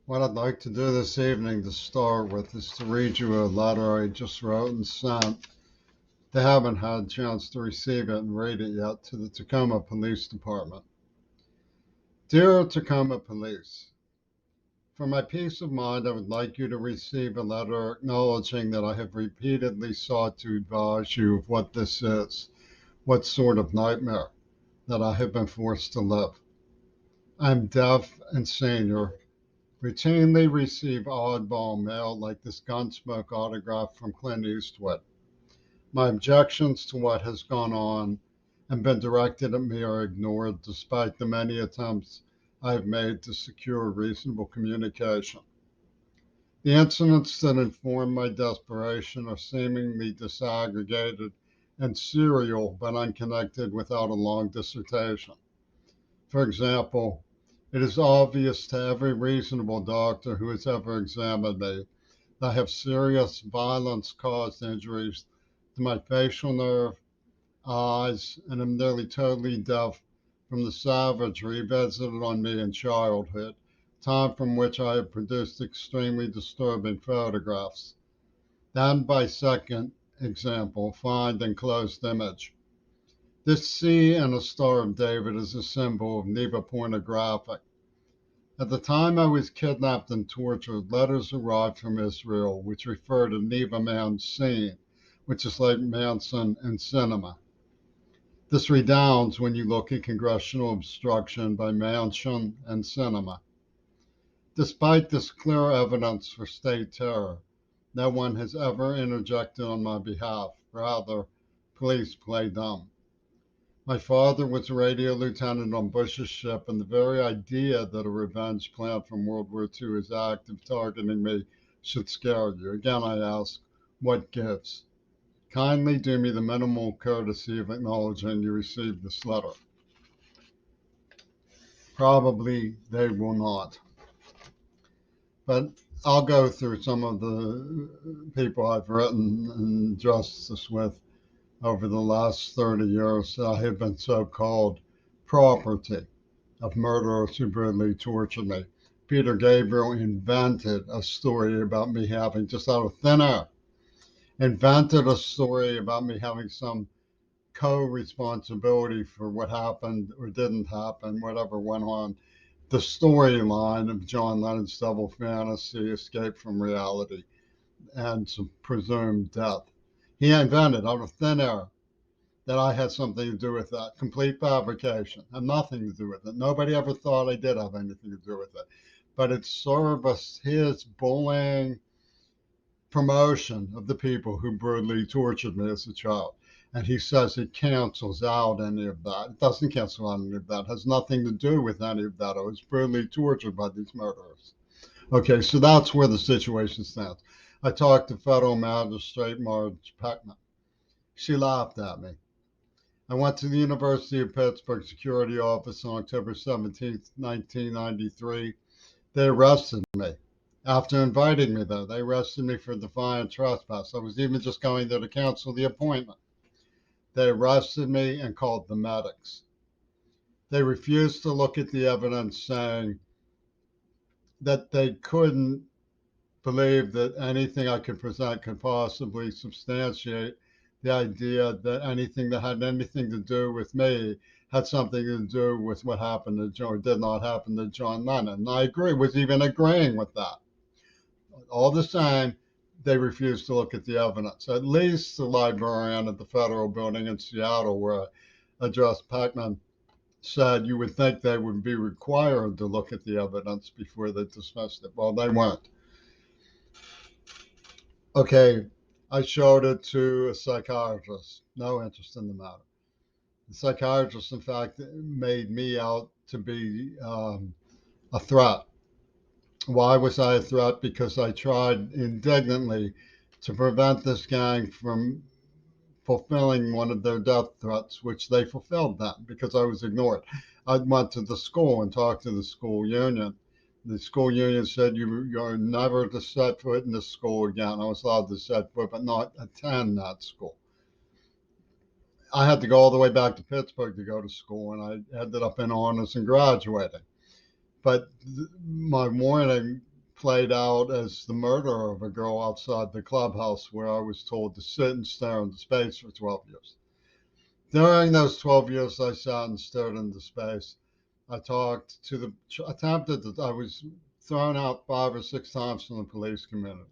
What I'd like to do this evening to start with is to read you a letter I just wrote and sent. They haven't had a chance to receive it and read it yet to the Tacoma Police Department. Dear Tacoma Police, for my peace of mind, I would like you to receive a letter acknowledging that I have repeatedly sought to advise you of what this is, what sort of nightmare that I have been forced to live. I'm deaf and senior, routinely receive oddball mail like this Gunsmoke autograph from Clint Eastwood. My objections to what has gone on and been directed at me are ignored despite the many attempts I have made to secure reasonable communication. The incidents that inform my desperation are seemingly disaggregated and serial but unconnected without a long dissertation. For example, it is obvious to every reasonable doctor who has ever examined me that I have serious violence caused injuries to my facial nerve, eyes, and am nearly totally deaf from the savagery visited on me in childhood, time from which I have produced extremely disturbing photographs. Then, by second example, find enclosed image. This C and a Star of David is a symbol of Neva pornographic. At the time I was kidnapped and tortured, letters arrived from Israel which refer to Neva Mansin, which is like Manson in cinema. This redounds when you look at congressional obstruction by Mansion and cinema. Despite this clear evidence for state terror, no one has ever interjected on my behalf. Rather, police play dumb. My father was a radio lieutenant on Bush's ship, and the very idea that a revenge plan from World War II is active targeting me should scare you. Again, I ask, what gives? Kindly do me the minimal courtesy of acknowledging you received this letter. Probably they will not. But I'll go through some of the people I've written and justice with over the last 30 years. I have been so called property of murderers who brutally tortured me. Peter Gabriel invented a story about me having, just out of thin air, invented a story about me having some co-responsibility for what happened or didn't happen, whatever went on. The storyline of John Lennon's double fantasy, escape from reality, and some presumed death. He invented out of thin air that I had something to do with that. Complete fabrication. Had nothing to do with it. Nobody ever thought I did have anything to do with it. But it serviced his bullying promotion of the people who brutally tortured me as a child. And he says it cancels out any of that. It doesn't cancel out any of that. It has nothing to do with any of that. I was brutally tortured by these murderers. Okay, so that's where the situation stands. I talked to federal magistrate Marge Peckman. She laughed at me. I went to the University of Pittsburgh security office on October 17th, 1993. They arrested me. After inviting me there, they arrested me for defiant trespass. I was even just going there to cancel the appointment. They arrested me and called the medics. They refused to look at the evidence, saying that they couldn't believe that anything I could present could possibly substantiate the idea that anything that had anything to do with me had something to do with what happened to John, or did not happen to John Lennon. And I agree, was even agreeing with that. All the same, they refused to look at the evidence. At least the librarian at the federal building in Seattle, where I addressed Peckman, said you would think they would be required to look at the evidence before they dismissed it. Well, they weren't. Okay, I showed it to a psychiatrist, no interest in the matter. The psychiatrist, in fact, made me out to be a threat. Why was I a threat? Because I tried indignantly to prevent this gang from fulfilling one of their death threats, which they fulfilled then because I was ignored. I went to the school and talked to the school union. The school union said you're never to set foot in the school again. I was allowed to set foot, but not attend that school. I had to go all the way back to Pittsburgh to go to school, and I ended up in honors and graduating. But my warning played out as the murder of a girl outside the clubhouse where I was told to sit and stare into space for 12 years. During those 12 years, I sat and stared into space. I talked to I was thrown out 5 or 6 times from the police community.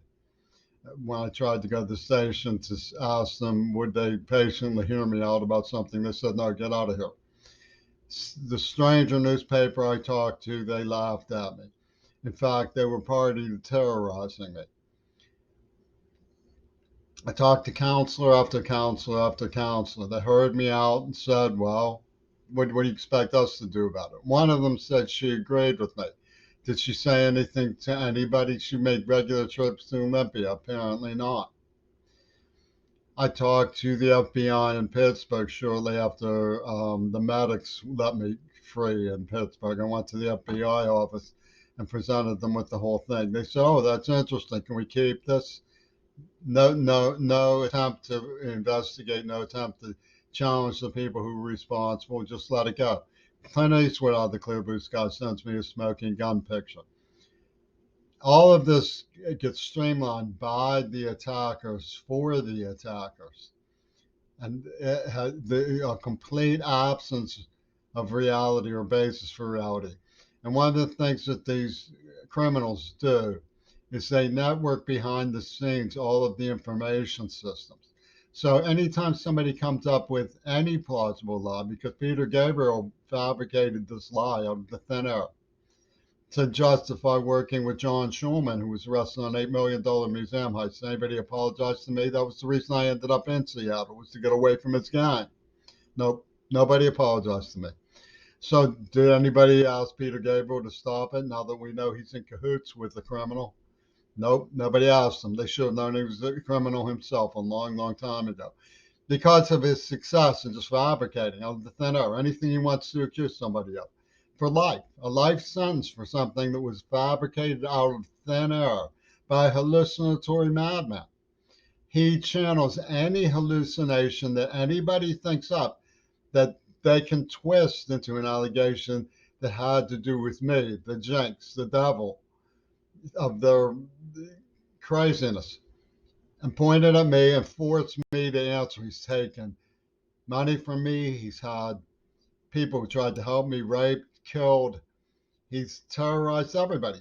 When I tried to go to the station to ask them, would they patiently hear me out about something, they said, no, get out of here. The stranger newspaper I talked to, they laughed at me. In fact, they were party to terrorizing me. I talked to counselor after counselor after counselor. They heard me out and said, well, what do you expect us to do about it? One of them said she agreed with me. Did she say anything to anybody? She made regular trips to Olympia. Apparently not. I talked to the FBI in Pittsburgh shortly after the medics let me free in Pittsburgh. I went to the FBI office and presented them with the whole thing. They said, oh, that's interesting. Can we keep this? No attempt to investigate, no attempt to challenge the people who were responsible. Just let it go. Clint Eastwood out of the Clear Blue Sky sends me a smoking gun picture. All of this gets streamlined by the attackers for the attackers. And it had a complete absence of reality or basis for reality. And one of the things that these criminals do is they network behind the scenes all of the information systems. So anytime somebody comes up with any plausible lie, because Peter Gabriel fabricated this lie out of the thin air to justify working with John Schulman, who was arrested on $8 million museum heist. Anybody apologize to me? That was the reason I ended up in Seattle, was to get away from his gang. Nope, nobody apologized to me. So did anybody ask Peter Gabriel to stop it now that we know he's in cahoots with the criminal? Nope, nobody asked him. They should have known he was a criminal himself a long, long time ago. Because of his success in just fabricating out of the thin air, anything he wants to accuse somebody of. For life, a life sentence for something that was fabricated out of thin air by a hallucinatory madman. He channels any hallucination that anybody thinks up that they can twist into an allegation that had to do with me, the jinx, the devil of their craziness, and pointed at me and forced me to answer. He's taken money from me. He's had people who tried to help me raped, killed. He's terrorized everybody.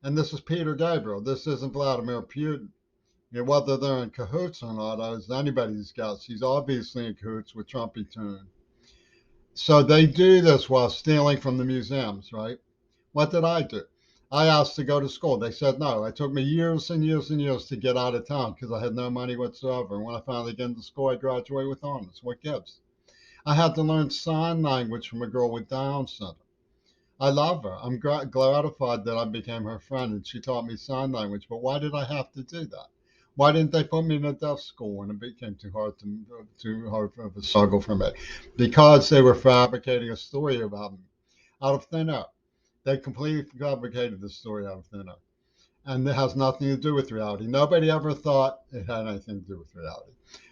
And this is Peter Gabriel. This isn't Vladimir Putin. You know, whether they're in cahoots or not is anybody's guess. He's obviously in cahoots with Trumpy Tune. So they do this while stealing from the museums, right? What did I do? I asked to go to school. They said no. It took me years and years and years to get out of town because I had no money whatsoever. And when I finally get into school, I graduated with honors. What gives? I had to learn sign language from a girl with Down syndrome. I love her. I'm gratified that I became her friend and she taught me sign language. But why did I have to do that? Why didn't they put me in a deaf school when it became too hard of a struggle for me? Because they were fabricating a story about me out of thin air. They completely fabricated the story out of thin air. And it has nothing to do with reality. Nobody ever thought it had anything to do with reality.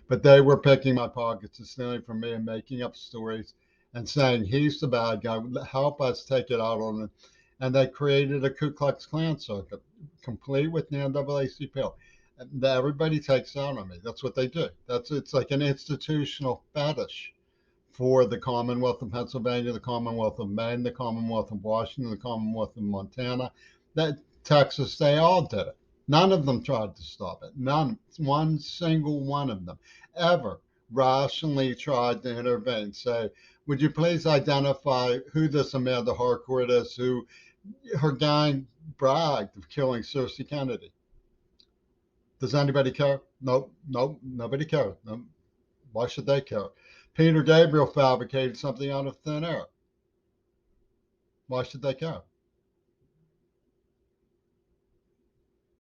But they were picking my pockets and stealing from me and making up stories and saying, he's the bad guy, help us take it out on him. And they created a Ku Klux Klan circuit, complete with the NAACP. And everybody takes out on me. That's what they do. It's like an institutional fetish for the Commonwealth of Pennsylvania, the Commonwealth of Maine, the Commonwealth of Washington, the Commonwealth of Montana, that Texas, they all did it. None of them tried to stop it. None, one single one of them ever rationally tried to intervene. Say, would you please identify who this Amanda Harcourt is, who her gang bragged of killing Cersei Kennedy? Does anybody care? Nope, nobody cares. No, why should they care? Peter Gabriel fabricated something out of thin air. Why should they care?